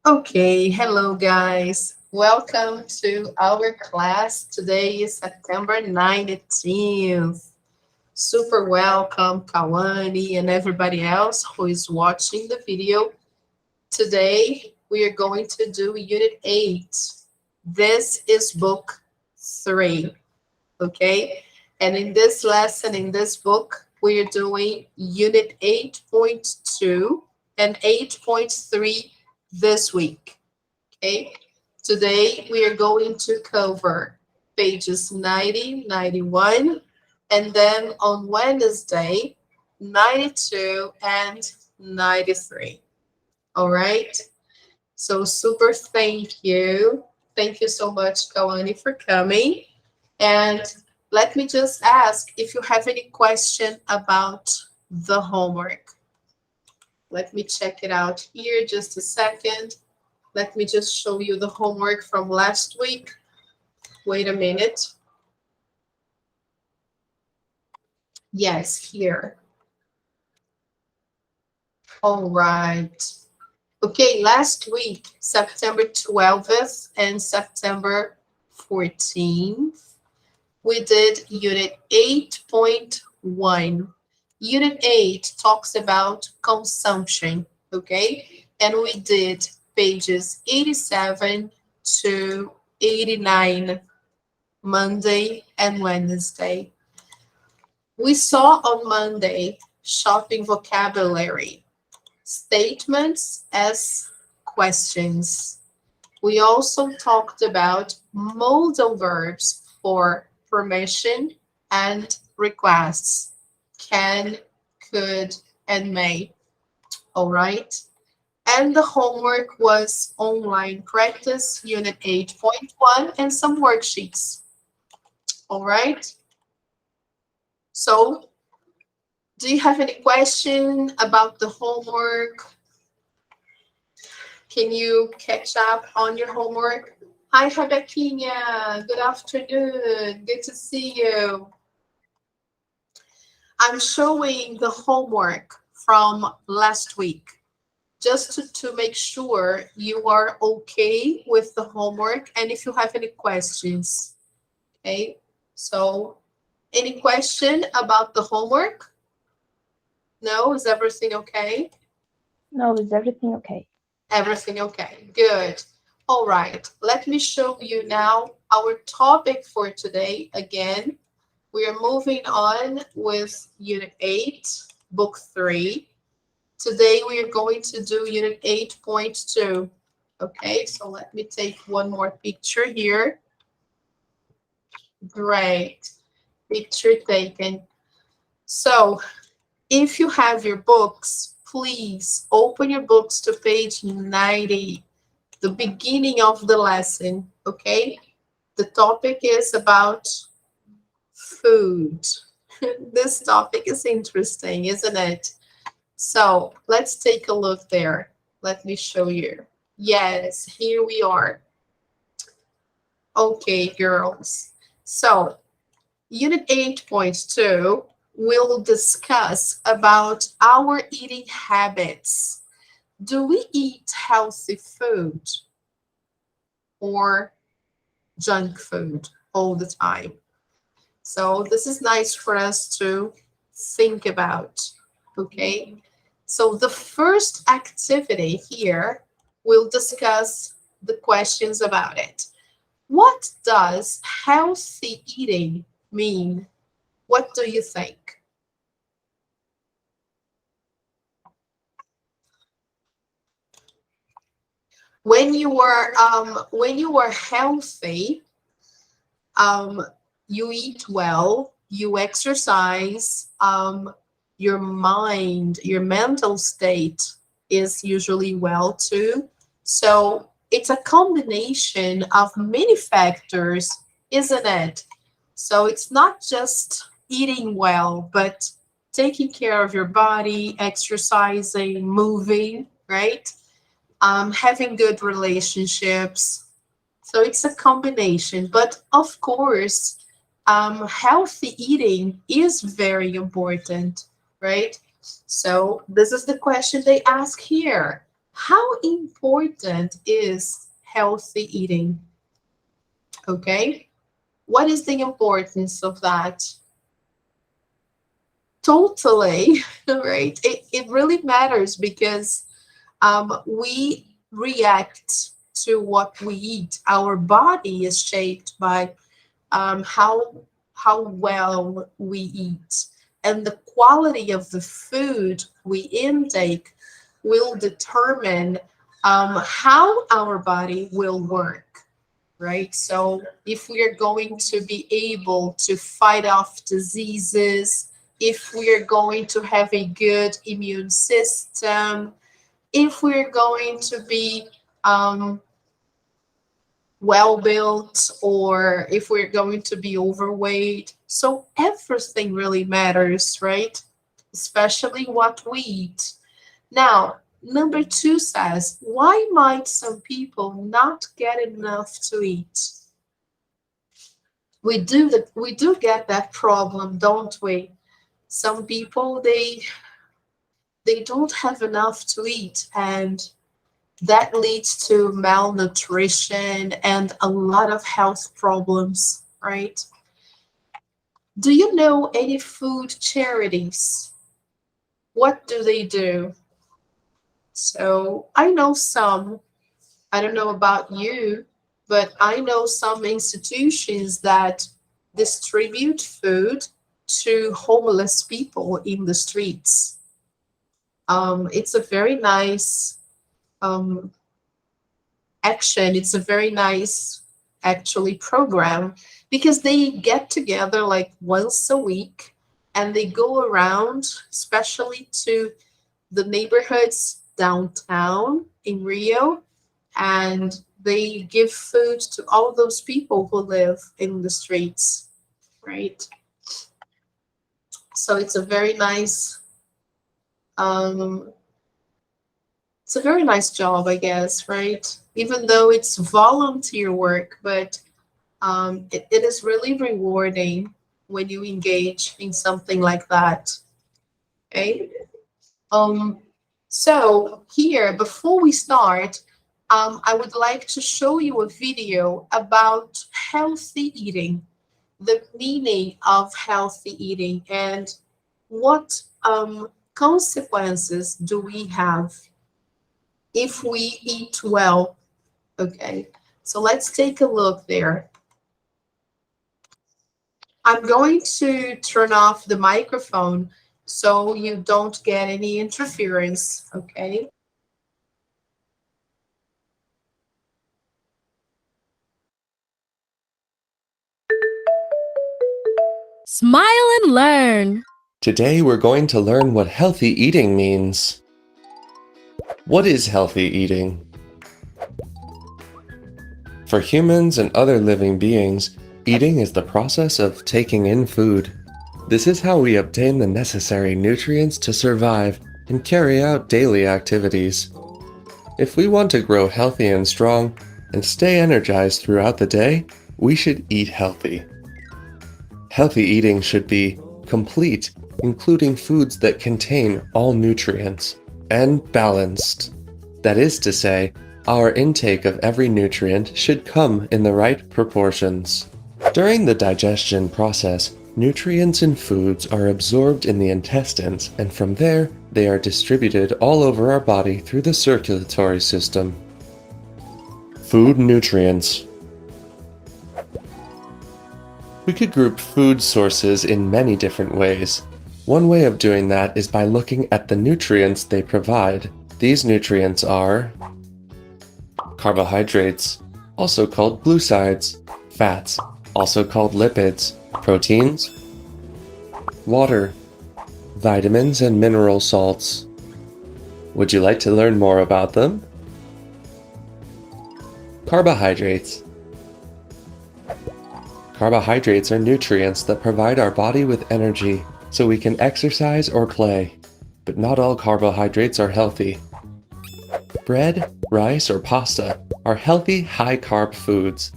Okay, hello guys. Welcome to our class. Today is September 19th. Super welcome, Kawani, and everybody else who is watching the video. Today we are going to do Unit 8. This is Book 3, okay? And in this lesson, in this book, we are doing Unit 8.2 and 8.3 this week. Okay, today we are going to cover pages 90, 91, and then on Wednesday, 92 and 93. All right, so super thank you. Thank you so much, Kawani, for coming. And let me just ask if you have any question about the homework. Let me check it out here just a second. Let me just show you the homework from last week. Wait a minute. Yes, here. All right. Okay, last week, September 12th and September 14th, we did Unit 8.1. Unit 8 talks about consumption, okay? And we did pages 87 to 89 Monday and Wednesday. We saw on Monday shopping vocabulary, statements as questions. We also talked about modal verbs for permission and requests, can, could, and may. All right. And the homework was online practice, Unit 8.1, and some worksheets. All right. So, do you have any question about the homework? Can you catch up on your homework? Hi, Rebequinha. Good afternoon. Good to see you. I'm showing the homework from last week just to make sure you are okay with the homework and if you have any questions. Okay, so any question about the homework? No, is everything okay? No, is everything okay? Everything okay, good. All right, let me show you now our topic for today. Again, we are moving on with Unit 8, Book 3. Today we are going to do Unit 8.2. Okay, so let me take one more picture here. Great, picture taken. So if you have your books, please open your books to page 90, the beginning of the lesson, okay? The topic is about food. This topic is interesting, isn't it? So let's take a look there. Let me show you. Yes, here we are. Okay, girls. So Unit 8.2 will discuss about our eating habits. Do we eat healthy food or junk food all the time? So this is nice for us to think about, okay? So the first activity here, we'll discuss the questions about it. What does healthy eating mean? What do you think? When you are healthy, um, you eat well, you exercise, your mind, your mental state is usually well too. So it's a combination of many factors, isn't it? So it's not just eating well, but taking care of your body, exercising, moving, right? Having good relationships. So it's a combination. But of course, healthy eating is very important, right? So this is the question they ask here. How important is healthy eating? Okay. What is the importance of that? Totally, right? It really matters because we react to what we eat. Our body is shaped by how well we eat, and the quality of the food we intake will determine how our body will work, right? So if we are going to be able to fight off diseases, if we are going to have a good immune system, if we're going to be um, well built, or if we're going to be overweight. So everything really matters, right? Especially what we eat. Now, number two says, why might some people not get enough to eat? We do get that problem, don't we? Some people they don't have enough to eat, and that leads to malnutrition and a lot of health problems, right? Do you know any food charities? What do they do? So I know some. I don't know about you, but I know some institutions that distribute food to homeless people in the streets. It's a very nice um, action. It's a very nice, actually, program because they get together like once a week and they go around, especially to the neighborhoods downtown in Rio, and they give food to all those people who live in the streets, right? So um, it's a very nice job, I guess, right? Even though it's volunteer work, but it is really rewarding when you engage in something like that. Okay. Um, so here, before we start, I would like to show you a video about healthy eating, the meaning of healthy eating, and what consequences do we have if we eat well. Okay, so let's take a look there. I'm going to turn off the microphone so you don't get any interference, okay? Smile and learn. Today we're going to learn what healthy eating means. What is healthy eating? For humans and other living beings, eating is the process of taking in food. This is how we obtain the necessary nutrients to survive and carry out daily activities. If we want to grow healthy and strong and stay energized throughout the day, we should eat healthy. Healthy eating should be complete, including foods that contain all nutrients, and balanced. That is to say, our intake of every nutrient should come in the right proportions. During the digestion process, nutrients in foods are absorbed in the intestines, and from there, they are distributed all over our body through the circulatory system. Food nutrients. We could group food sources in many different ways. One way of doing that is by looking at the nutrients they provide. These nutrients are carbohydrates, also called glucides, fats, also called lipids, proteins, water, vitamins and mineral salts. Would you like to learn more about them? Carbohydrates. Carbohydrates are nutrients that provide our body with energy so we can exercise or play. But not all carbohydrates are healthy. Bread, rice, or pasta are healthy high-carb foods.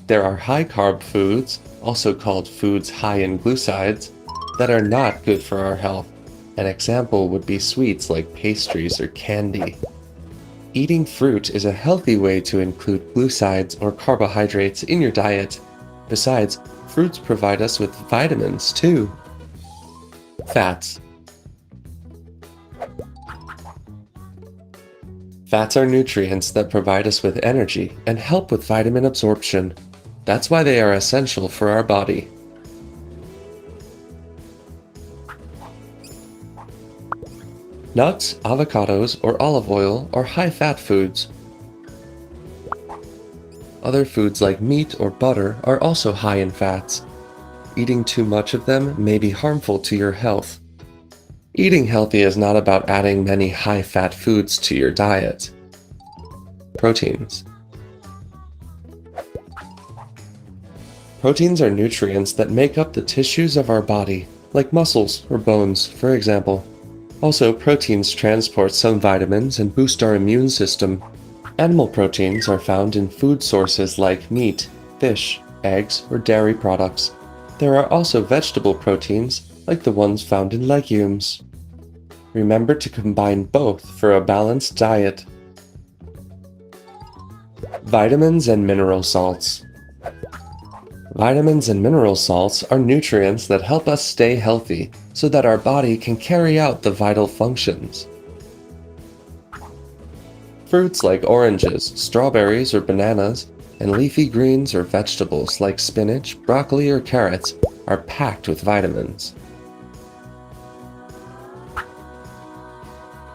There are high-carb foods, also called foods high in glucides, that are not good for our health. An example would be sweets like pastries or candy. Eating fruit is a healthy way to include glucides or carbohydrates in your diet. Besides, fruits provide us with vitamins too. Fats. Fats are nutrients that provide us with energy and help with vitamin absorption. That's why they are essential for our body. Nuts, avocados, or olive oil are high-fat foods. Other foods like meat or butter are also high in fats. Eating too much of them may be harmful to your health. Eating healthy is not about adding many high-fat foods to your diet. Proteins. Proteins are nutrients that make up the tissues of our body, like muscles or bones, for example. Also, proteins transport some vitamins and boost our immune system. Animal proteins are found in food sources like meat, fish, eggs, or dairy products. There are also vegetable proteins, like the ones found in legumes. Remember to combine both for a balanced diet. Vitamins and mineral salts. Vitamins and mineral salts are nutrients that help us stay healthy so that our body can carry out the vital functions. Fruits like oranges, strawberries, or bananas, and leafy greens or vegetables like spinach, broccoli, or carrots are packed with vitamins.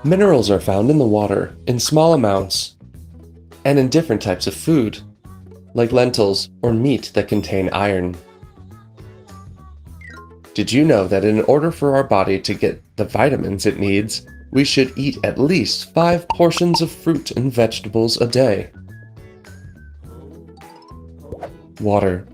Minerals are found in the water in small amounts and in different types of food, like lentils or meat that contain iron. Did you know that in order for our body to get the vitamins it needs, we should eat at least 5 portions of fruit and vegetables a day? Water.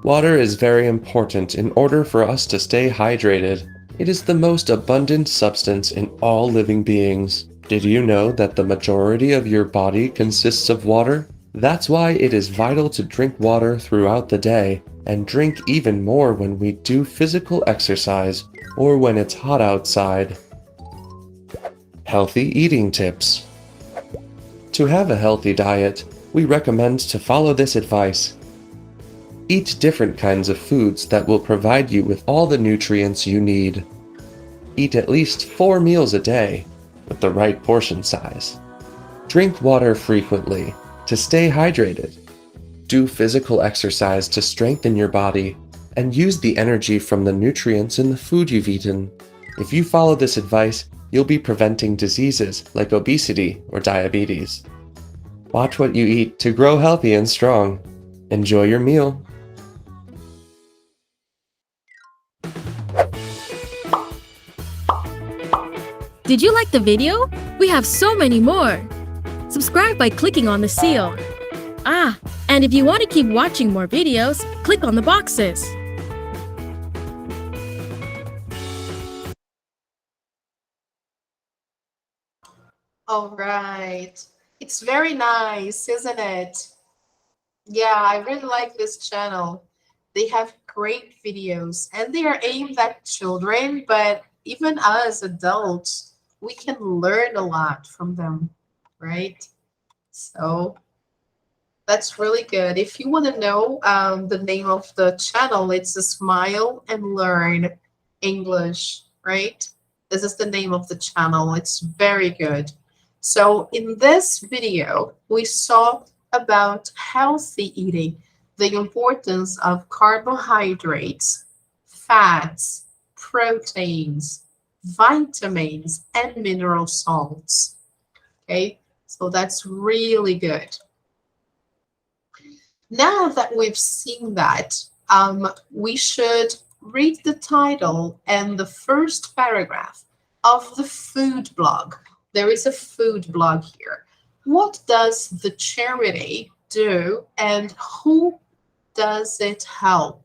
Water is very important in order for us to stay hydrated. It is the most abundant substance in all living beings. Did you know that the majority of your body consists of water? That's why it is vital to drink water throughout the day, and drink even more when we do physical exercise or when it's hot outside. Healthy eating tips. To have a healthy diet, we recommend to follow this advice. Eat different kinds of foods that will provide you with all the nutrients you need. Eat at least 4 meals a day, with the right portion size. Drink water frequently to stay hydrated. Do physical exercise to strengthen your body, and use the energy from the nutrients in the food you've eaten. If you follow this advice, you'll be preventing diseases like obesity or diabetes. Watch what you eat to grow healthy and strong. Enjoy your meal. Did you like the video? We have so many more. Subscribe by clicking on the seal. And if you want to keep watching more videos, click on the boxes. All right. It's very nice, isn't it? Yeah, I really like this channel. They have great videos and they are aimed at children, but even us adults, we can learn a lot from them, right? So that's really good. If you want to know the name of the channel, it's a Smile and Learn English, right? This is the name of the channel. It's very good. So in this video, we saw about healthy eating, the importance of carbohydrates, fats, proteins, vitamins, and mineral salts. Okay, so that's really good. Now that we've seen that, we should read the title and the first paragraph of the food blog. There is a food blog here. What does the charity do and who does it help?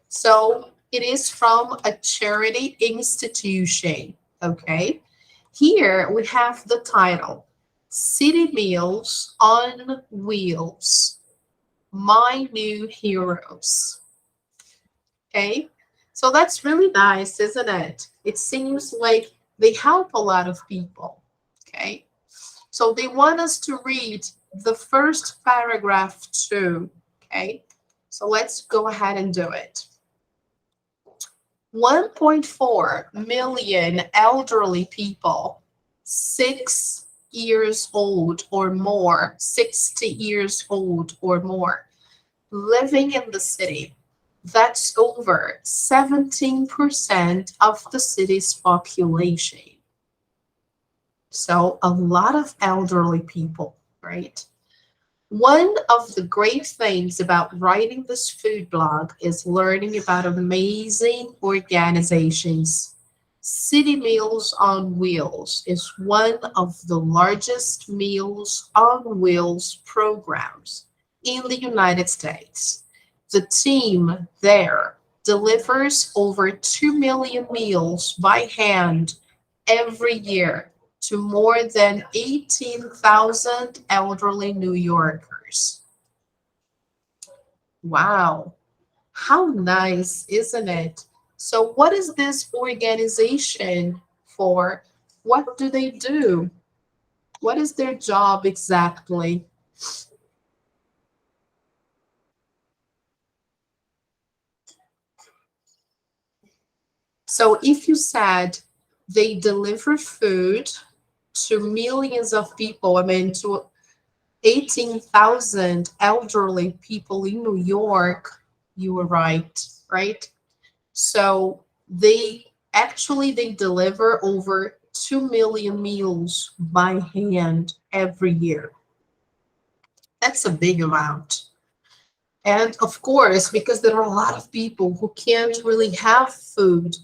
So it is from a charity institution, okay? Here we have the title, City Meals on Wheels, My New Heroes. Okay, so that's really nice, isn't it? It seems like they help a lot of people. Okay, so they want us to read the first paragraph too. Okay, so let's go ahead and do it. 1.4 million elderly people, 6 years old or more, 60 years old or more, living in the city. That's over 17% of the city's population. So a lot of elderly people, right? One of the great things about writing this food blog is learning about amazing organizations. City Meals on Wheels is one of the largest Meals on Wheels programs in the United States. The team there delivers over 2 million meals by hand every year to more than 18,000 elderly New Yorkers. Wow, how nice, isn't it? So what is this organization for? What do they do? What is their job exactly? So if you said they deliver food to millions of people, I mean, to 18,000 elderly people in New York, you were right? So they deliver over 2 million meals by hand every year. That's a big amount. And of course, because there are a lot of people who can't really have food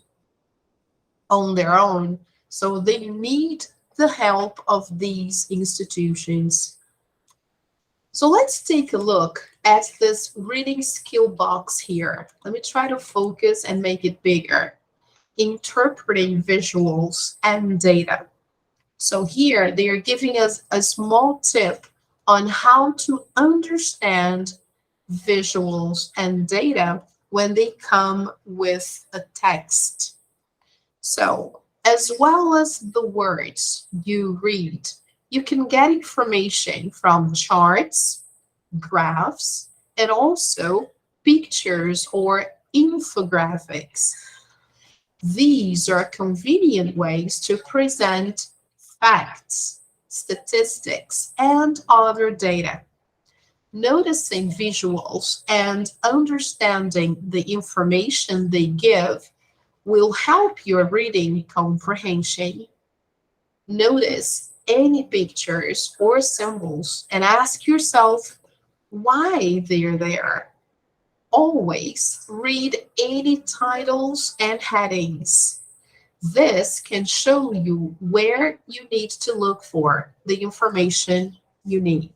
on their own, so they need the help of these institutions. So let's take a look at this reading skill box here. Let me try to focus and make it bigger. Interpreting visuals and data. So here they are giving us a small tip on how to understand visuals and data when they come with a text. So as well as the words you read, you can get information from charts, graphs, and also pictures or infographics. These are convenient ways to present facts, statistics, and other data. Noticing visuals and understanding the information they give will help your reading comprehension. Notice any pictures or symbols and ask yourself why they're there. Always read any titles and headings. This can show you where you need to look for the information you need.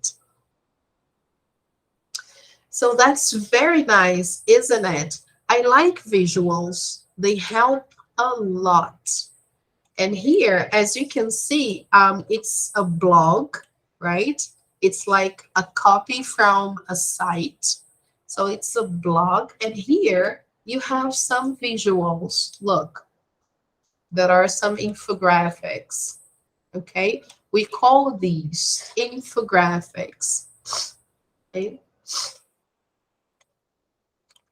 So that's very nice, isn't it? I like visuals. They help a lot. And here, as you can see, it's a blog, right? It's like a copy from a site. So it's a blog. And here you have some visuals. Look, there are some infographics. Okay, we call these infographics. Okay.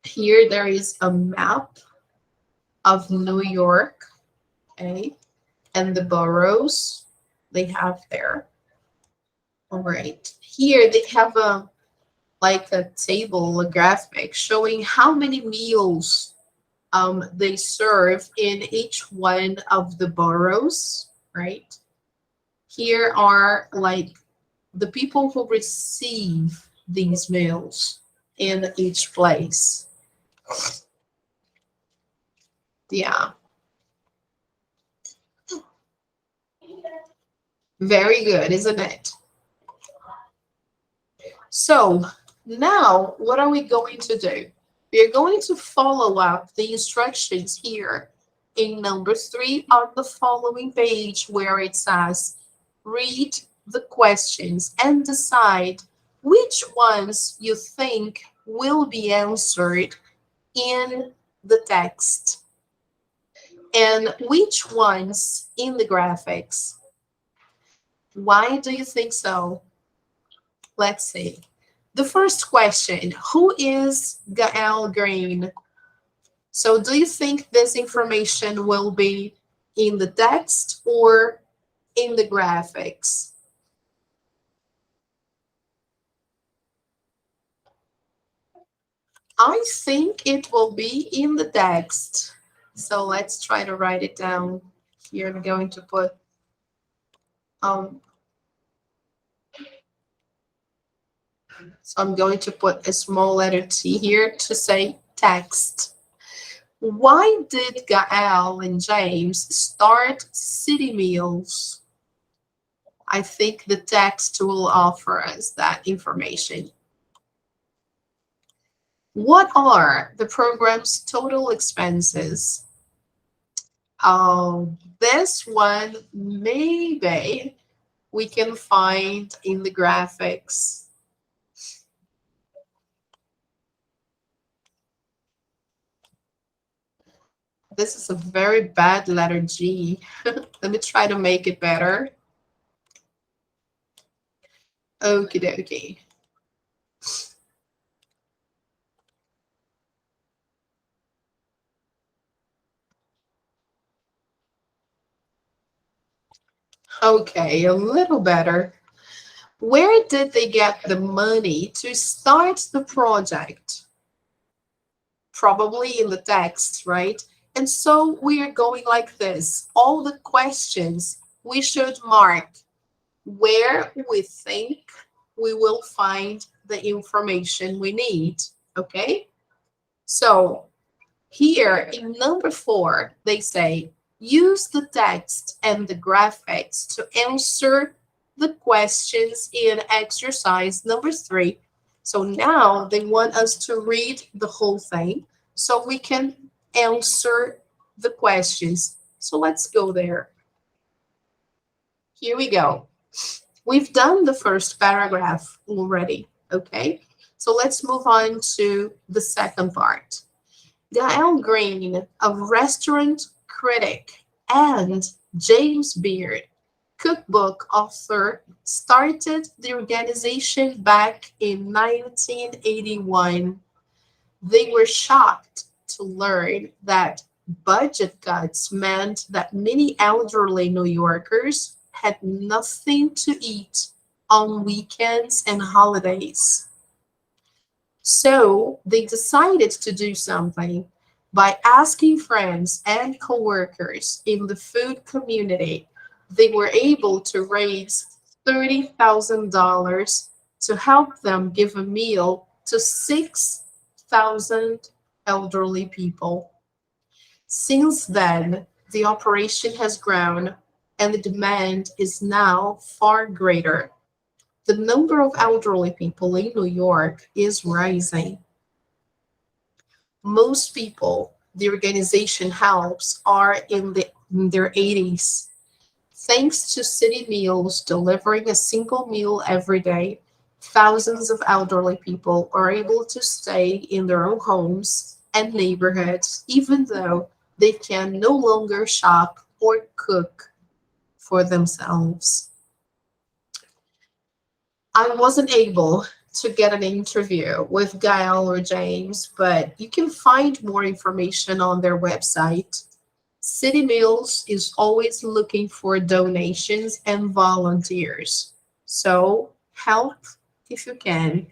Here there is a map of New York, okay, and the boroughs they have there. All right, here they have a table, a graphic showing how many meals they serve in each one of the boroughs, right? Here are like the people who receive these meals in each place. Yeah. Very good, isn't it? So now what are we going to do? We are going to follow up the instructions here in number 3 on the following page where it says, read the questions and decide which ones you think will be answered in the text and which ones in the graphics. Why do you think so? Let's see. The first question, who is Gael Green? So do you think this information will be in the text or in the graphics? I think it will be in the text. So let's try to write it down. Here I'm going to put so I'm going to put a small letter T here to say text. Why did Gael and James start City Meals? I think the text will offer us that information. What are the program's total expenses? This one maybe we can find in the graphics. This is a very bad letter G. Let me try to make it better. Okie dokie. Okay, a little better. Where did they get the money to start the project? Probably in the text, right? And so we are going like this. All the questions we should mark where we think we will find the information we need, okay? So here in number 4, they say, use the text and the graphics to answer the questions in exercise number 3. So now they want us to read the whole thing so we can answer the questions. So let's go there. Here we go. We've done the first paragraph already, okay? So let's move on to the second part. Gael Green, a restaurant critic, and James Beard, cookbook author, started the organization back in 1981. They were shocked to learn that budget cuts meant that many elderly New Yorkers had nothing to eat on weekends and holidays. So they decided to do something by asking friends and coworkers in the food community. They were able to raise $30,000 to help them give a meal to 6,000 elderly people. Since then, the operation has grown and the demand is now far greater. The number of elderly people in New York is rising. Most people the organization helps are in their 80s. Thanks to City Meals delivering a single meal every day, thousands of elderly people are able to stay in their own homes and neighborhoods, even though they can no longer shop or cook for themselves. I wasn't able to get an interview with Gael or James, but you can find more information on their website. City Meals is always looking for donations and volunteers. So help if you can.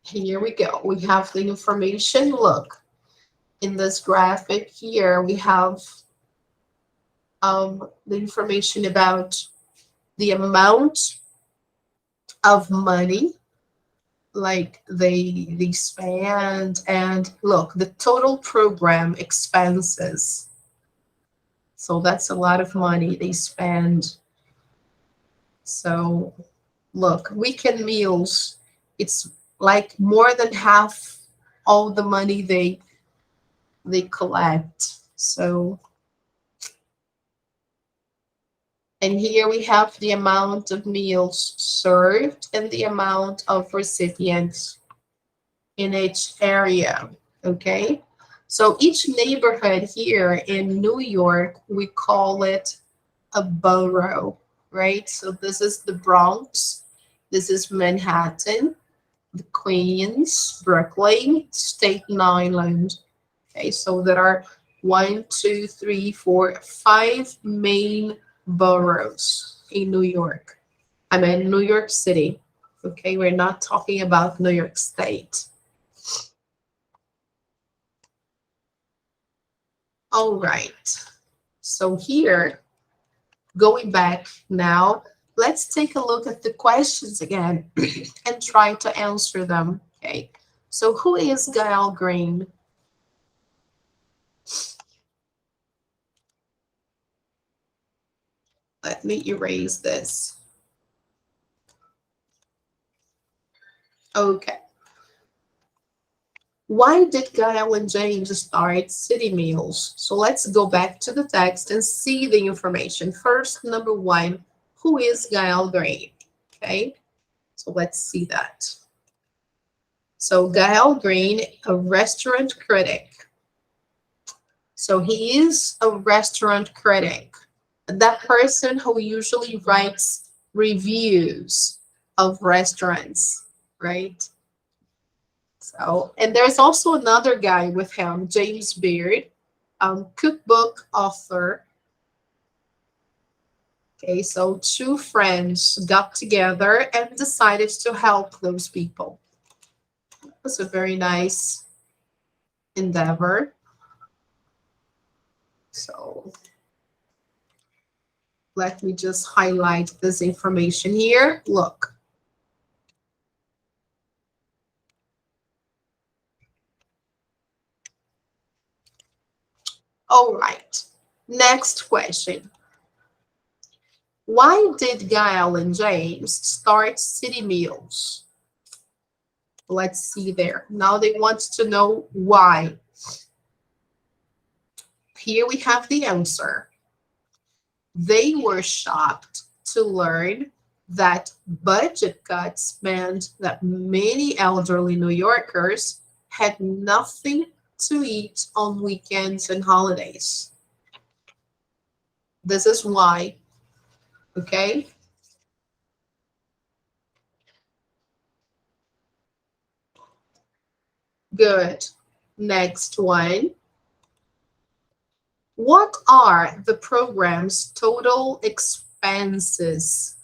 Here we go. We have the information. Look, in this graphic here, we have the information about the amount of money like they spend, and look, the total program expenses. So that's a lot of money they spend. So look, weekend meals, it's like more than half all the money they collect. So, and here we have the amount of meals served and the amount of recipients in each area, okay? So each neighborhood here in New York, we call it a borough, right? So this is the Bronx, this is Manhattan, the Queens, Brooklyn, Staten Island. Okay, so there are 5 main boroughs in New York. I mean, New York City. Okay, we're not talking about New York State. All right. So here, going back now, let's take a look at the questions again and try to answer them. Okay. So who is Gael Green? Let me erase this. Okay. Why did Gael and James start City Meals? So let's go back to the text and see the information. First, number one, who is Gael Green? Okay, so let's see that. So Gael Green, a restaurant critic. So he is a restaurant critic. That person who usually writes reviews of restaurants, right? So, and there's also another guy with him, James Beard, cookbook author. Okay, so two friends got together and decided to help those people. It was a very nice endeavor. So let me just highlight this information here. Look. All right, next question. Why did Gael and James start City Meals? Let's see there. Now they want to know why. Here we have the answer. They were shocked to learn that budget cuts meant that many elderly New Yorkers had nothing to eat on weekends and holidays. This is why, okay? Good. Next one. What are the program's total expenses?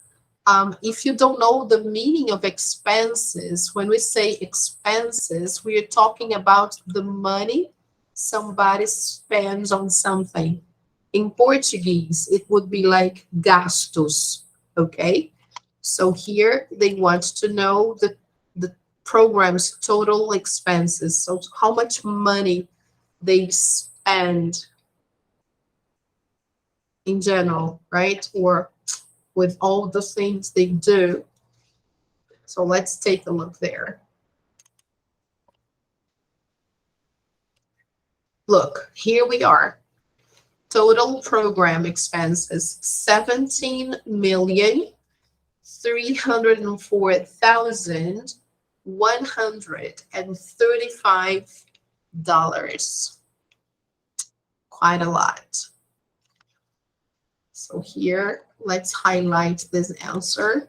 If you don't know the meaning of expenses, when we say expenses, we are talking about the money somebody spends on something. In Portuguese, it would be like gastos, okay? So here they want to know the program's total expenses. So how much money they spend in general, right? Or with all the things they do. So let's take a look there. Look, here we are. Total program expenses, $17,304,135. Quite a lot. So here, let's highlight this answer.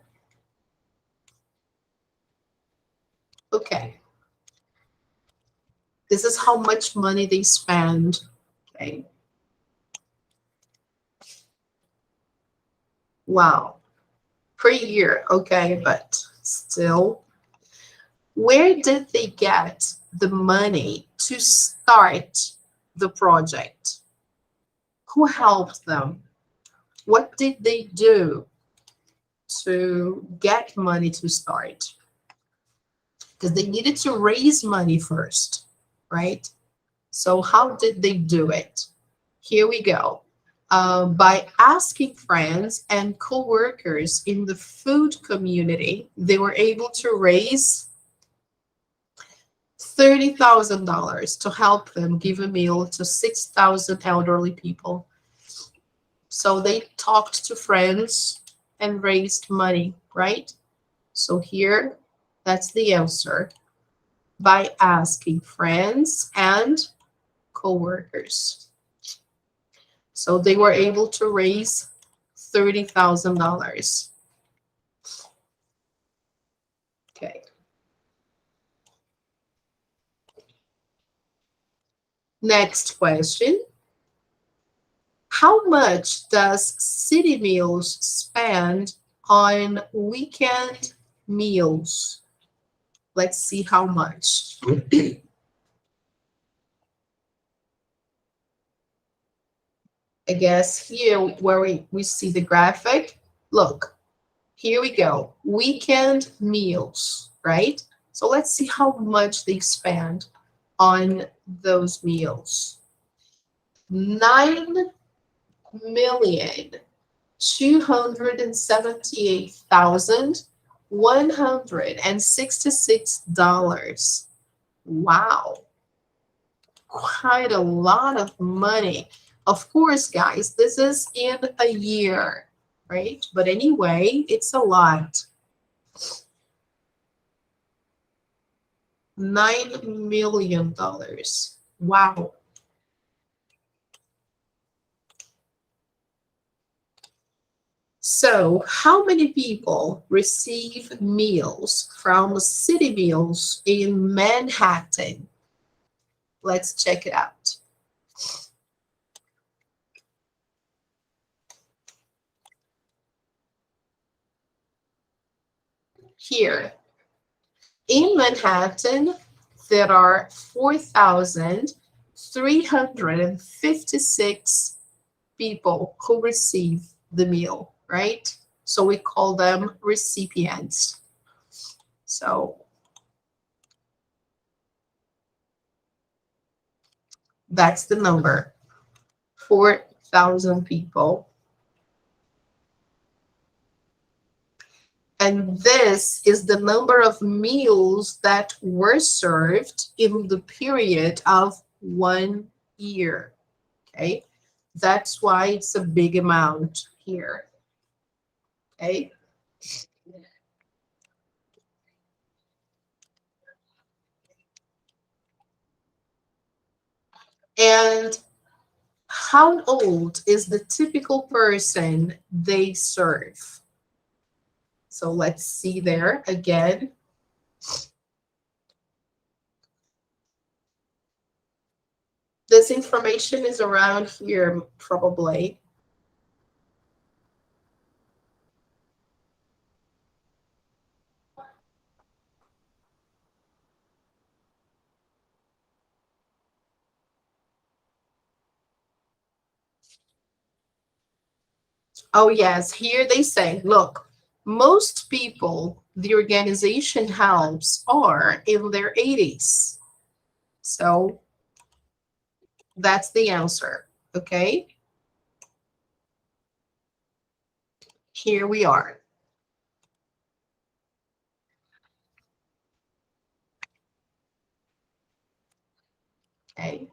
Okay. This is how much money they spend. Okay. Wow. Per year, okay, but still. Where did they get the money to start the project? Who helped them? What did they do to get money to start? Because they needed to raise money first, right? So how did they do it? Here we go. By asking friends and co-workers in the food community, they were able to raise $30,000 to help them give a meal to 6,000 elderly people. So they talked to friends and raised money, right? So here, that's the answer. By asking friends and co-workers. So they were able to raise $30,000. Okay. Next question. How much does City Meals spend on weekend meals? Let's see how much. I guess here where we see the graphic, look, here we go, weekend meals, right? So let's see how much they spend on those meals. 9,278,166. Wow, quite a lot of money. Of course, guys, this is in a year, right? But anyway, it's a lot. $9 million. Wow. So, how many people receive meals from City Meals in Manhattan? Let's check it out. Here in Manhattan, there are 4,356 people who receive the meal, right? So we call them recipients. So that's the number, 4,000 people. And this is the number of meals that were served in the period of 1 year, okay? That's why it's a big amount here, okay? And how old is the typical person they serve? So let's see there again. This information is around here, probably. Oh, yes, here they say, look, most people the organization helps are in their 80s. So that's the answer, okay? Here we are. Okay.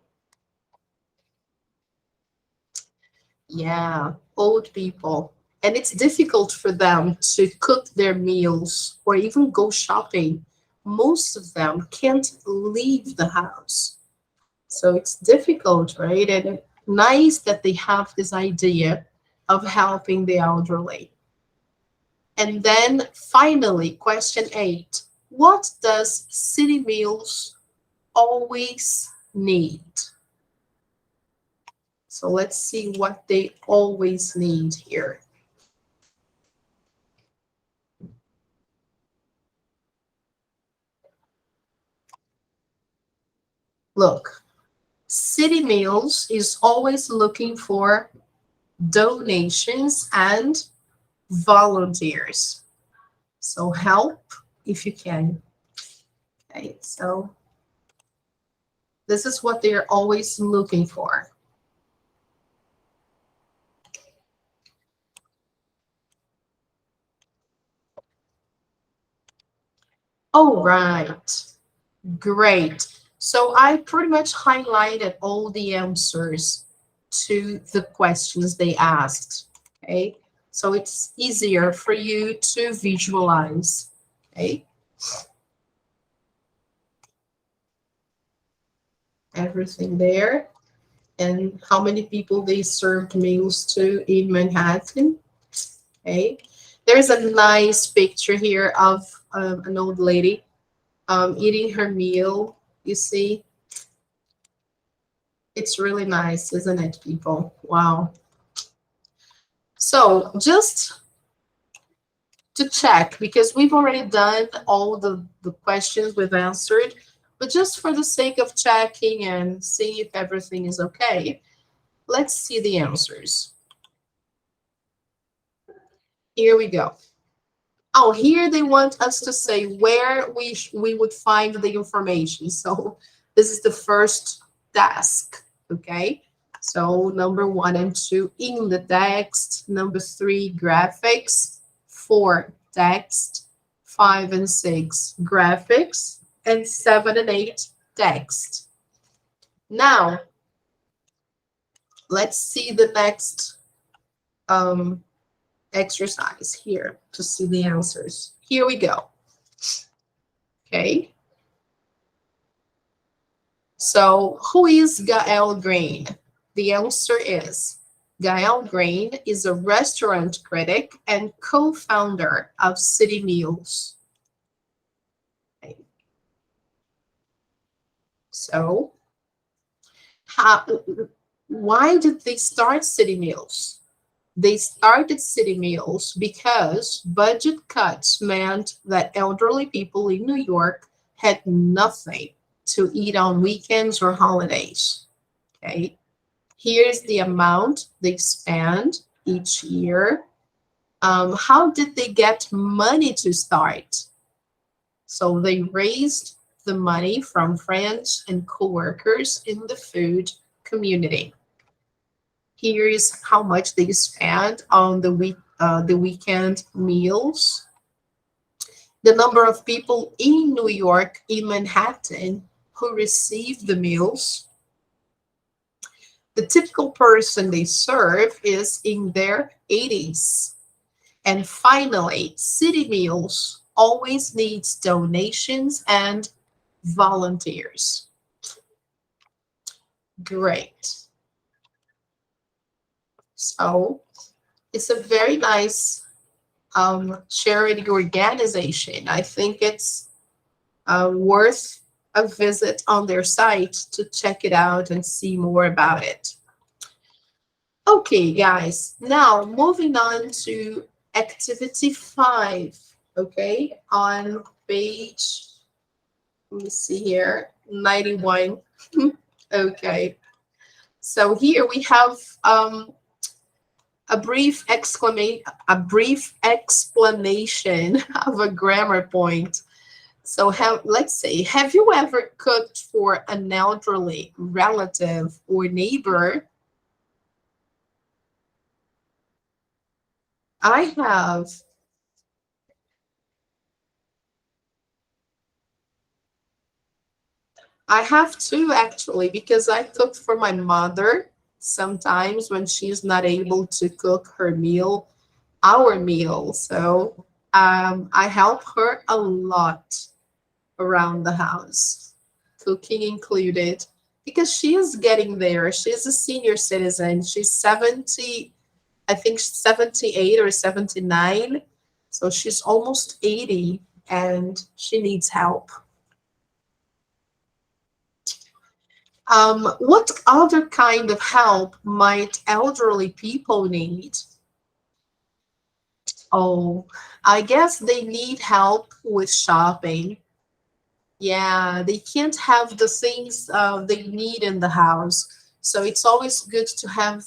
Yeah, old people. And it's difficult for them to cook their meals or even go shopping. Most of them can't leave the house. So it's difficult, right? And nice that they have this idea of helping the elderly. And then finally, question 8. What does City Meals always need? So let's see what they always need here. Look, City Meals is always looking for donations and volunteers. So help if you can. Okay, so this is what they're always looking for. All right, great. So I pretty much highlighted all the answers to the questions they asked, okay? So it's easier for you to visualize, okay? Everything there. And how many people they served meals to in Manhattan. Okay. There's a nice picture here of an old lady eating her meal. You see, it's really nice, isn't it, people? Wow. So just to check, because we've already done all the questions we've answered, but just for the sake of checking and seeing if everything is okay, let's see the answers. Here we go. Oh, here they want us to say where we would find the information. So this is the first task, okay? So number 1 and 2 in the text, number 3 graphics, 4 text, 5 and 6 graphics, and 7 and 8 text. Now, let's see the next exercise here to see the answers. Here we go. Okay. So who is Gael Green? The answer is Gael Green is a restaurant critic and co-founder of City Meals. Okay. So why did they start City Meals? They started City Meals because budget cuts meant that elderly people in New York had nothing to eat on weekends or holidays. Okay, here's the amount they spend each year. How did they get money to start? So they raised the money from friends and coworkers in the food community. Here is how much they spend on the weekend meals. The number of people in New York, in Manhattan, who receive the meals. The typical person they serve is in their 80s. And finally, City Meals always needs donations and volunteers. Great. So it's a very nice charity organization. I think it's worth a visit on their site to check it out and see more about it. Okay, guys, now moving on to activity 5, okay, on page, let me see here, 91. Okay, so here we have a brief explanation of a grammar point. So let's say, have you ever cooked for an elderly relative or neighbor? I have. I have too, actually, because I cooked for my mother sometimes when she's not able to cook her meal, our meal. So I help her a lot around the house, cooking included, because she is getting there. She's a senior citizen. She's 70, I think 78 or 79. So she's almost 80 and she needs help. What other kind of help might elderly people need? Oh, I guess they need help with shopping. Yeah, they can't have the things they need in the house. So it's always good to have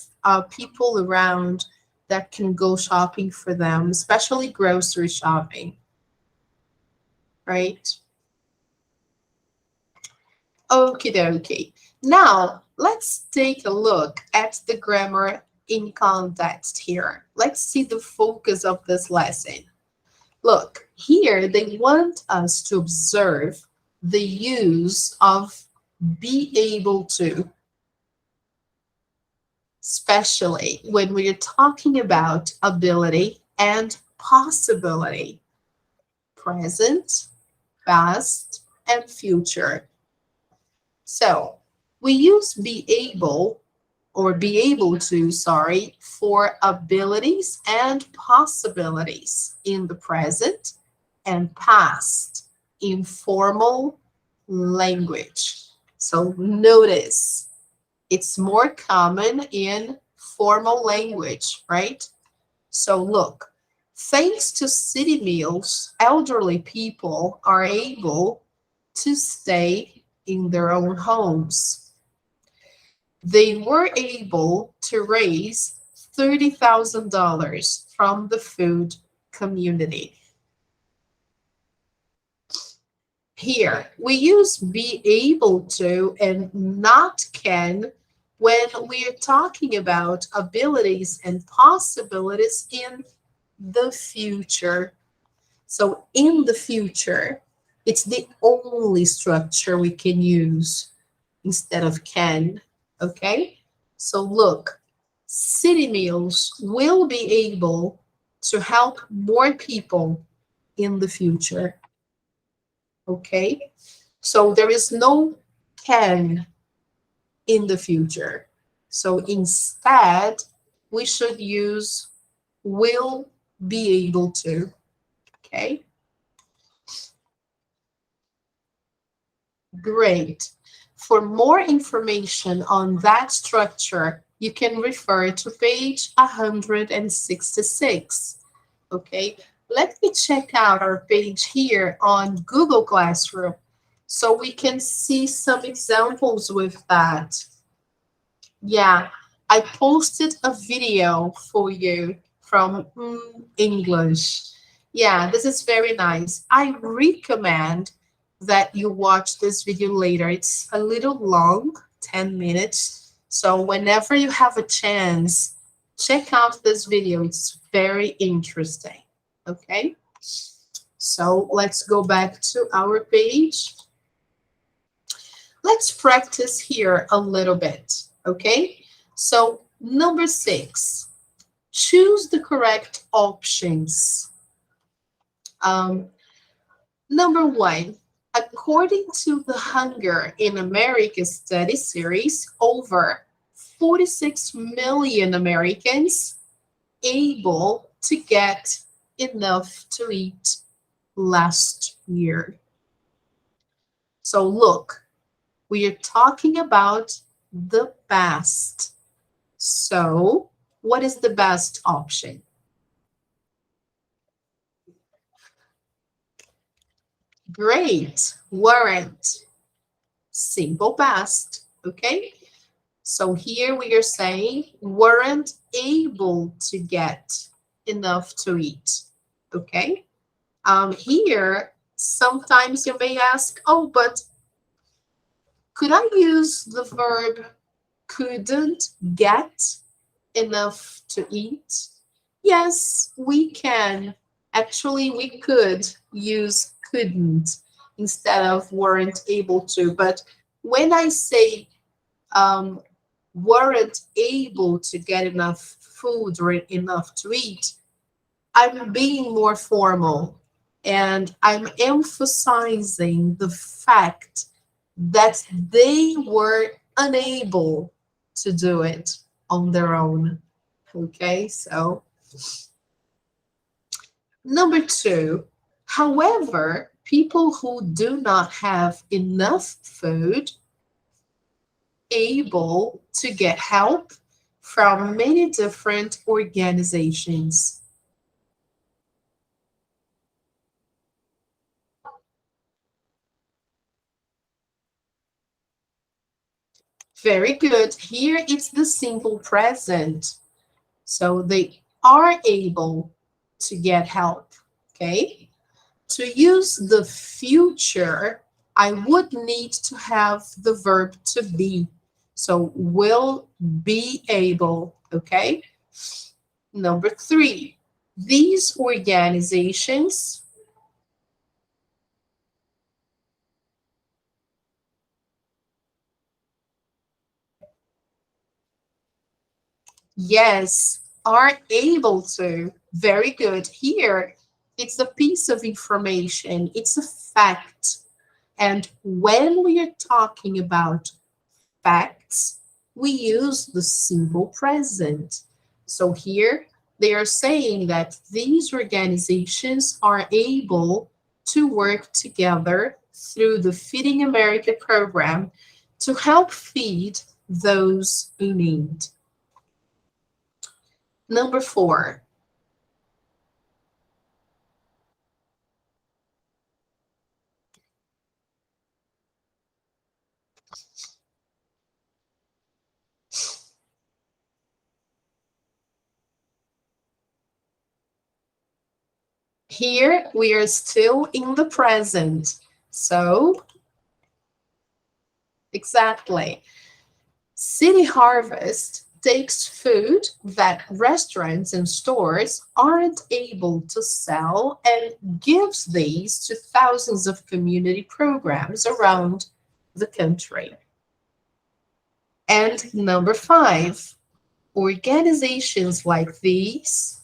people around that can go shopping for them, especially grocery shopping. Right? Okie dokie. Now, let's take a look at the grammar in context here. Let's see the focus of this lesson. Look, here they want us to observe the use of be able to, especially when we're talking about ability and possibility, present, past, and future. So we use be able or be able to, sorry, for abilities and possibilities in the present and past informal language. So notice it's more common in formal language, right? So look, thanks to city meals, elderly people are able to stay in their own homes. They were able to raise $30,000 from the food community. Here, we use be able to and not can when we are talking about abilities and possibilities in the future. So in the future, it's the only structure we can use instead of can, okay? So look, city meals will be able to help more people in the future, okay? So there is no can in the future. So instead, we should use will be able to, okay? Great. For more information on that structure, you can refer to page 166, okay? Let me check out our page here on Google Classroom so we can see some examples with that. Yeah, I posted a video for you from English. Yeah, this is very nice. I recommend that you watch this video later. It's a little long, 10 minutes. So whenever you have a chance, check out this video. It's very interesting. Okay? So let's go back to our page. Let's practice here a little bit. Okay? So number 6, choose the correct options. Number 1, according to the Hunger in America study series, over 46 million Americans able to get enough to eat last year. So look, we are talking about the best. So what is the best option? Great, weren't. Simple past, okay? So here we are saying weren't able to get enough to eat, okay? Here, sometimes you may ask, oh, but could I use the verb couldn't get enough to eat? Yes, we can. Actually, we could use couldn't instead of weren't able to. But when I say weren't able to get enough food or enough to eat, I'm being more formal and I'm emphasizing the fact that they were unable to do it on their own. Okay, so number 2, however, people who do not have enough food able to get help from many different organizations. Very good. Here it's the simple present. So they are able to get help, okay? To use the future, I would need to have the verb to be. So will be able, okay? Number 3, these organizations yes, are able to. Very good. Here, it's a piece of information. It's a fact. And when we are talking about facts, we use the simple present. So here they are saying that these organizations are able to work together through the Feeding America program to help feed those in need. Number 4. Here we are still in the present. So, exactly. City Harvest takes food that restaurants and stores aren't able to sell and gives these to thousands of community programs around the country. And number 5, organizations like these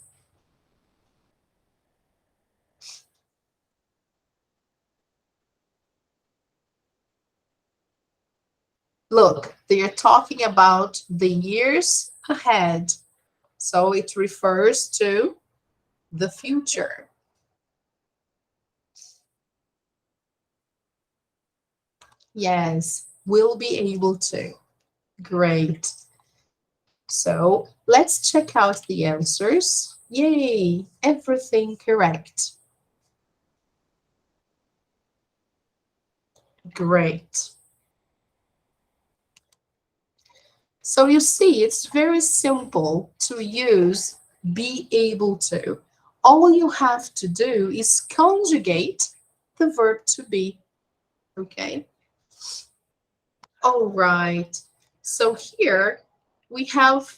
look, they are talking about the years ahead. So it refers to the future. Yes, we'll be able to. Great. So let's check out the answers. Yay, everything correct. Great. So you see, it's very simple to use be able to. All you have to do is conjugate the verb to be. Okay. All right. So here we have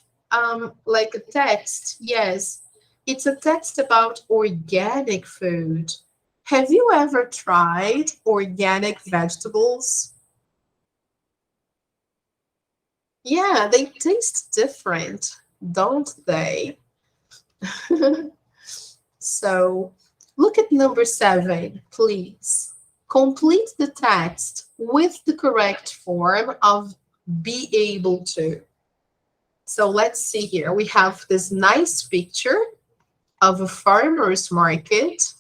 like a text. Yes, it's a text about organic food. Have you ever tried organic vegetables? Yeah, they taste different, don't they? So look at number 7, please. Complete the text with the correct form of be able to. So let's see here. We have this nice picture of a farmer's market,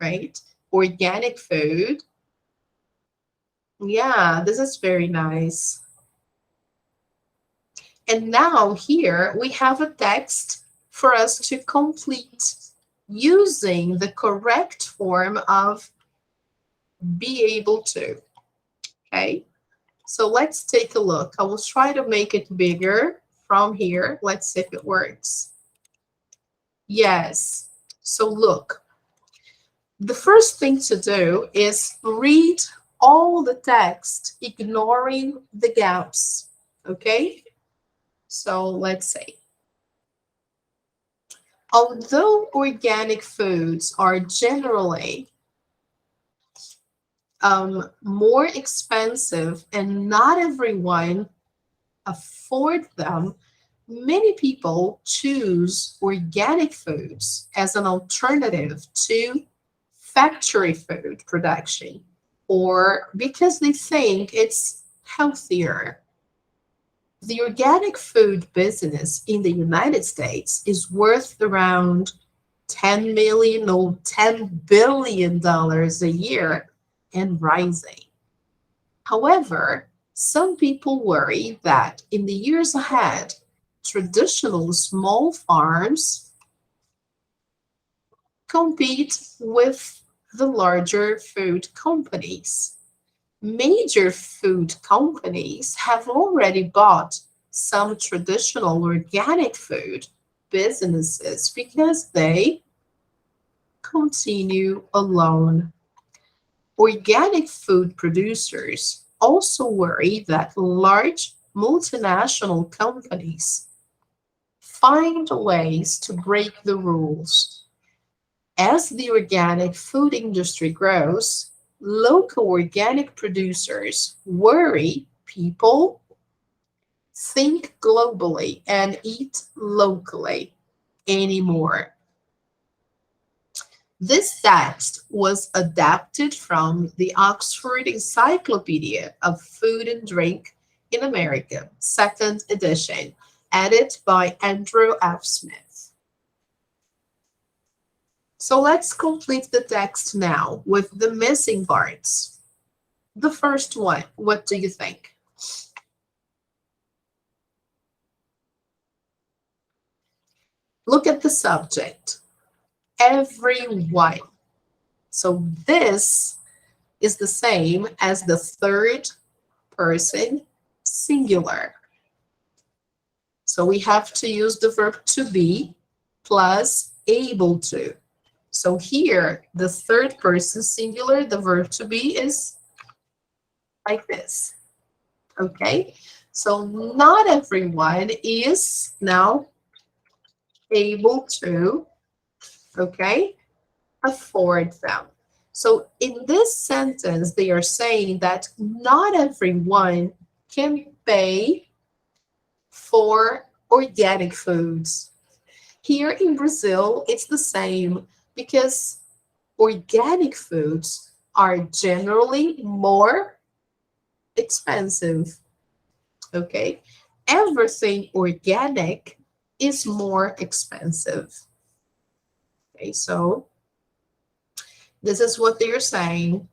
right? Organic food. Yeah, this is very nice. And now here we have a text for us to complete using the correct form of be able to. Okay, so let's take a look. I will try to make it bigger from here. Let's see if it works. Yes, so look. The first thing to do is read all the text, ignoring the gaps. Okay, so let's say, although organic foods are generally more expensive and not everyone afford them, many people choose organic foods as an alternative to factory food production, or because they think it's healthier. The organic food business in the United States is worth around $10 million or $10 billion a year and rising. However, some people worry that in the years ahead, traditional small farms compete with the larger food companies. Major food companies have already bought some traditional organic food businesses because they continue alone. Organic food producers also worry that large multinational companies find ways to break the rules. As the organic food industry grows, local organic producers worry people think globally and eat locally anymore. This text was adapted from the Oxford Encyclopedia of Food and Drink in America, second edition, added by Andrew F. Smith. So let's complete the text now with the missing parts. The first one, what do you think? Look at the subject. Everyone. So this is the same as the third person singular. So we have to use the verb to be plus able to. So here, the third person singular, the verb to be is like this. Okay? So not everyone is now able to, okay, afford them. So in this sentence, they are saying that not everyone can pay for organic foods. Here in Brazil, it's the same because organic foods are generally more expensive. Okay? Everything organic is more expensive. Okay, so this is what they're saying.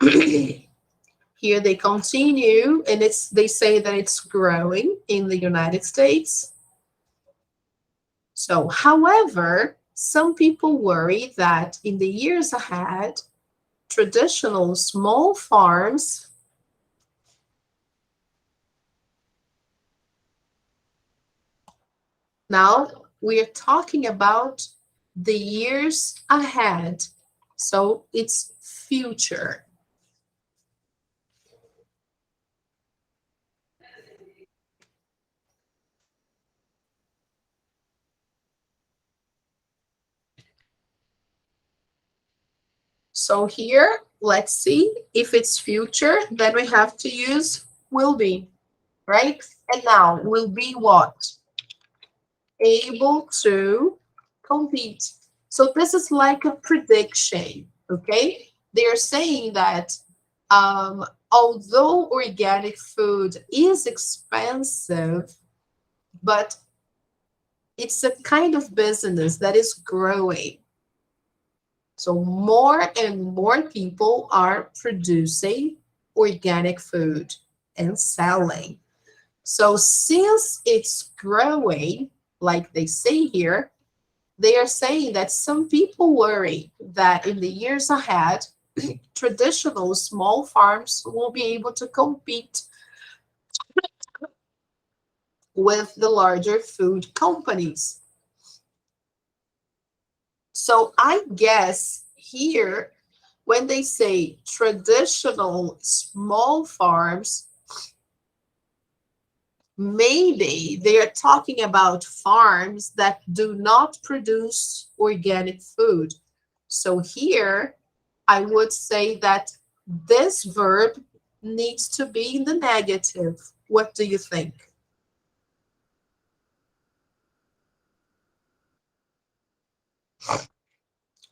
Here they continue, and they say that it's growing in the United States. So, however, some people worry that in the years ahead, traditional small farms now we are talking about the years ahead. So it's future. So here, let's see if it's future, then we have to use will be, right? And now will be what? Able to compete. So this is like a prediction, okay? They're saying that although organic food is expensive, but it's a kind of business that is growing. So more and more people are producing organic food and selling. So since it's growing, like they say here, they are saying that some people worry that in the years ahead, traditional small farms will be able to compete with the larger food companies. So I guess here, when they say traditional small farms, maybe they are talking about farms that do not produce organic food. So here, I would say that this verb needs to be in the negative. What do you think?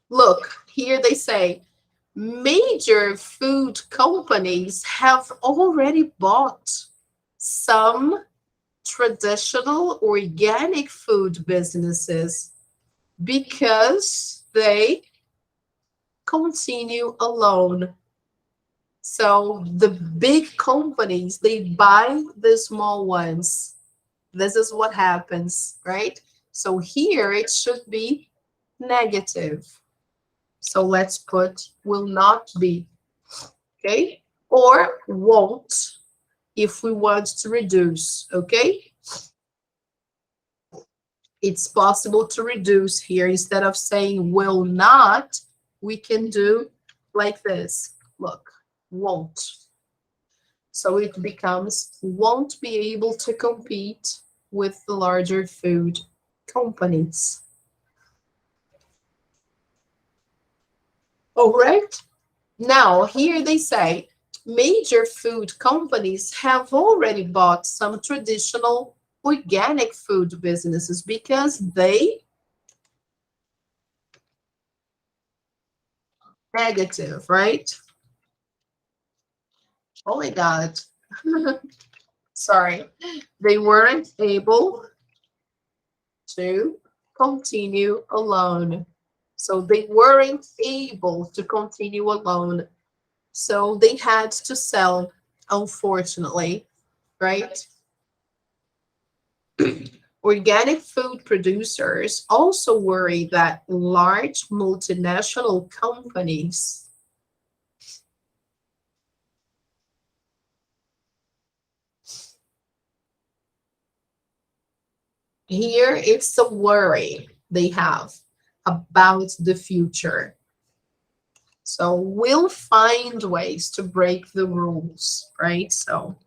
Look, here they say, major food companies have already bought some traditional organic food businesses because they continue alone. So the big companies, they buy the small ones. This is what happens, right? So here it should be negative. So let's put will not be, okay? Or won't if we want to reduce, okay? It's possible to reduce here. Instead of saying will not, we can do like this. Look, won't. So it becomes won't be able to compete with the larger food companies. All right. Now, here they say major food companies have already bought some traditional organic food businesses because they negative, right? Oh my God. Sorry. They weren't able to continue alone. So they weren't able to continue alone. So they had to sell, unfortunately, right? Organic food producers also worry that large multinational companies here it's a worry they have about the future. So we'll find ways to break the rules, right? So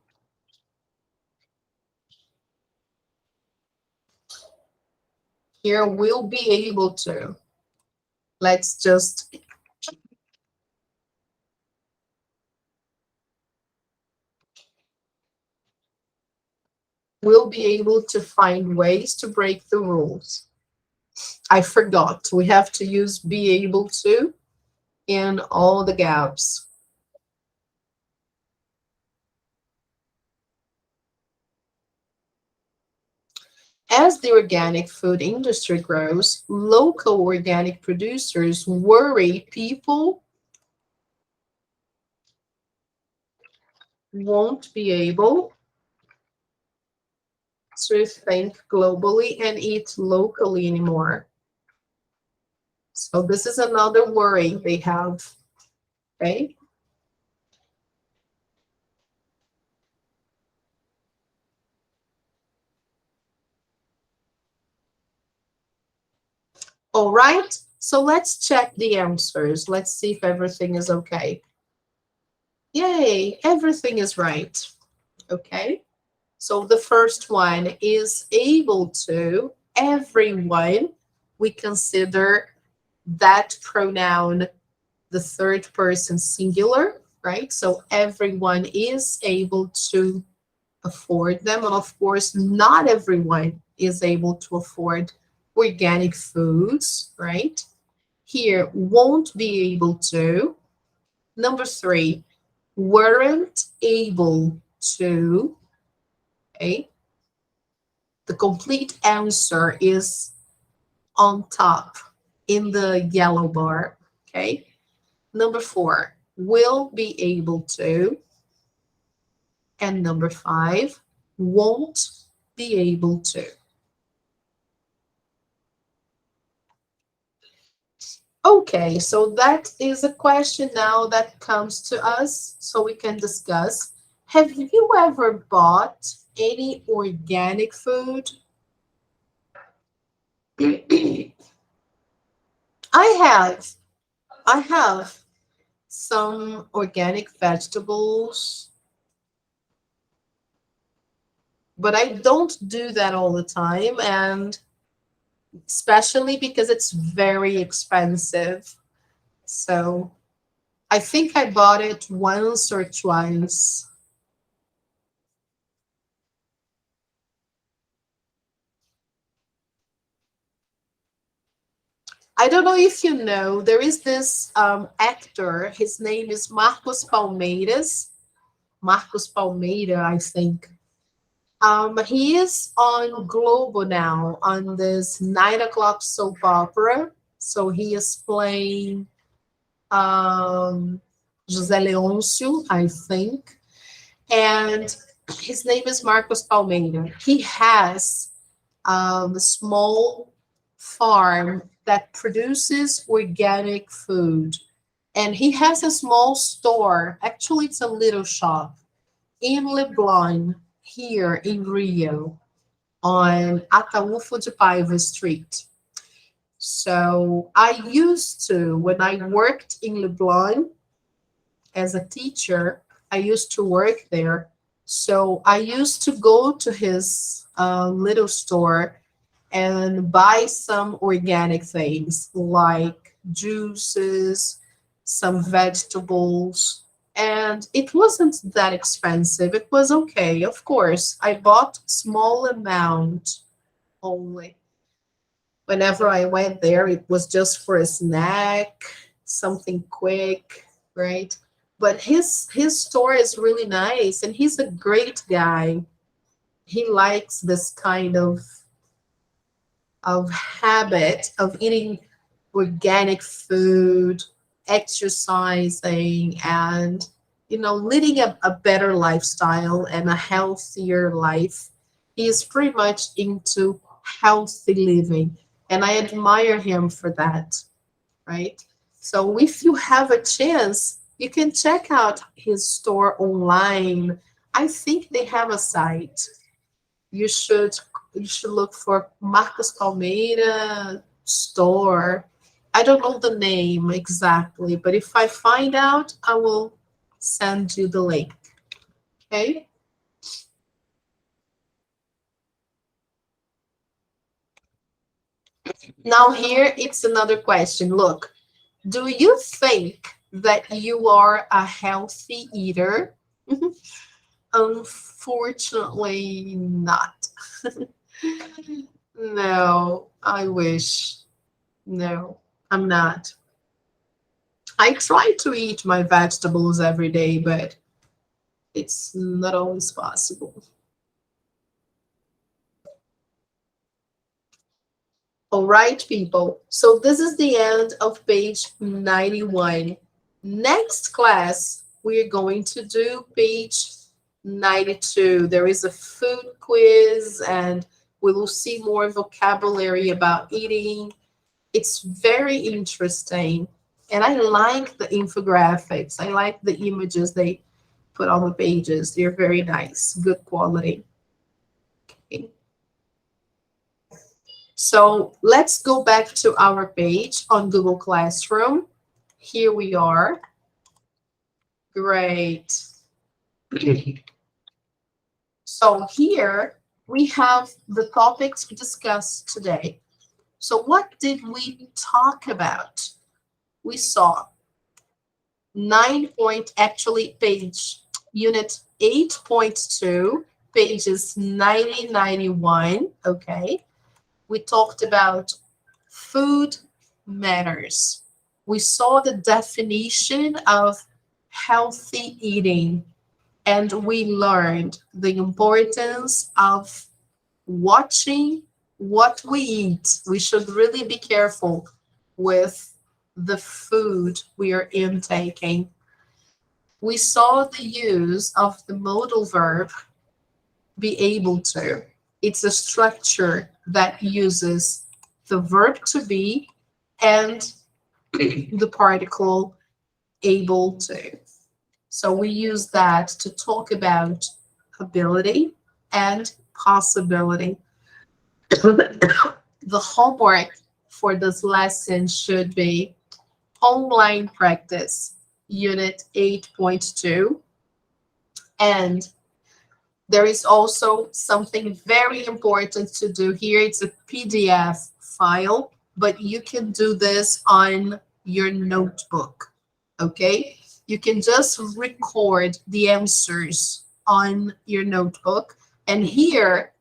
here we'll be able to. Let's just we'll be able to find ways to break the rules. I forgot. We have to use be able to in all the gaps. As the organic food industry grows, local organic producers worry people won't be able to think globally and eat locally anymore. So this is another worry they have, okay? All right, so let's check the answers. Let's see if everything is okay. Yay, everything is right. Okay, so the first one is able to, everyone, we consider that pronoun the third person singular, right? So everyone is able to afford them. And of course, not everyone is able to afford organic foods, right? Here, won't be able to. Number 3, weren't able to. Okay. The complete answer is on top in the yellow bar. Okay. Number 4, will be able to. And number 5, won't be able to. Okay, so that is a question now that comes to us so we can discuss. Have you ever bought any organic food? I have. I have some organic vegetables, but I don't do that all the time, and especially because it's very expensive. So I think I bought it once or twice. I don't know if you know, there is this actor. His name is Marcos Palmeiras. Marcos Palmeira, I think. He is on Globo now on this 9 o'clock soap opera. So he is playing José Leôncio, I think. And his name is Marcos Palmeira. He has a small farm that produces organic food. And he has a small store. Actually, it's a little shop in Leblon, here in Rio, on Ataúfo de Paiva Street. So I used to, when I worked in Leblon as a teacher, I used to work there. So I used to go to his little store and buy some organic things like juices, some vegetables, and it wasn't that expensive. It was okay. Of course, I bought small amount only. Whenever I went there, it was just for a snack, something quick, right? But his store is really nice, and he's a great guy. He likes this kind of habit of eating organic food, exercising, and leading a better lifestyle and a healthier life. He is pretty much into healthy living, and I admire him for that, right? So if you have a chance, you can check out his store online. I think they have a site. You should you should look for Marcos Palmeira store. I don't know the name exactly, but if I find out, I will send you the link. Okay? Now here it's another question. Look, do you think that you are a healthy eater? Unfortunately, not. No, I wish. No, I'm not. I try to eat my vegetables every day, but it's not always possible. All right, people. So this is the end of page 91. Next class, we're going to do page 92. There is a food quiz, and we will see more vocabulary about eating. It's very interesting. And I like the infographics. I like the images they put on the pages. They're very nice, good quality. Okay. So let's go back to our page on Google Classroom. Here we are. Great. So here we have the topics discussed today. So what did we talk about? We saw page unit 8.2, pages 90, 91, okay? We talked about food matters. We saw the definition of healthy eating, and we learned the importance of watching what we eat. We should really be careful with the food we are intaking. We saw the use of the modal verb be able to. It's a structure that uses the verb to be and the particle able to. So we use that to talk about ability and possibility. The homework for this lesson should be online practice, unit 8.2. And there is also something very important to do here. It's a PDF file, but you can do this on your notebook, okay? You can just record the answers on your notebook. And here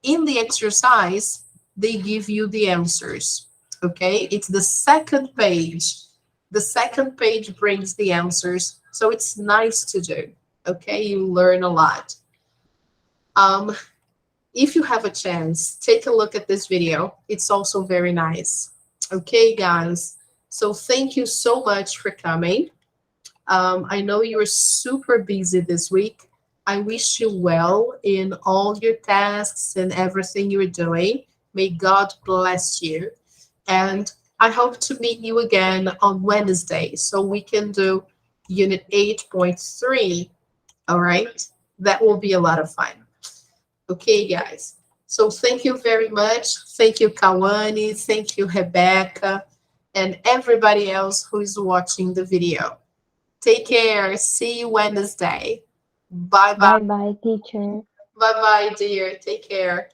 in the exercise, they give you the answers, okay? It's the second page. The second page brings the answers, so it's nice to do, okay? You learn a lot. If you have a chance, take a look at this video. It's also very nice. Okay, guys. So thank you so much for coming. I know you are super busy this week. I wish you well in all your tasks and everything you're doing. May God bless you. And I hope to meet you again on Wednesday so we can do unit 8.3. All right? That will be a lot of fun. Okay, guys. So thank you very much. Thank you, Kawane. Thank you, Rebecca, and everybody else who is watching the video. Take care. See you Wednesday. Bye-bye. Bye bye, teacher. Bye-bye, dear. Take care.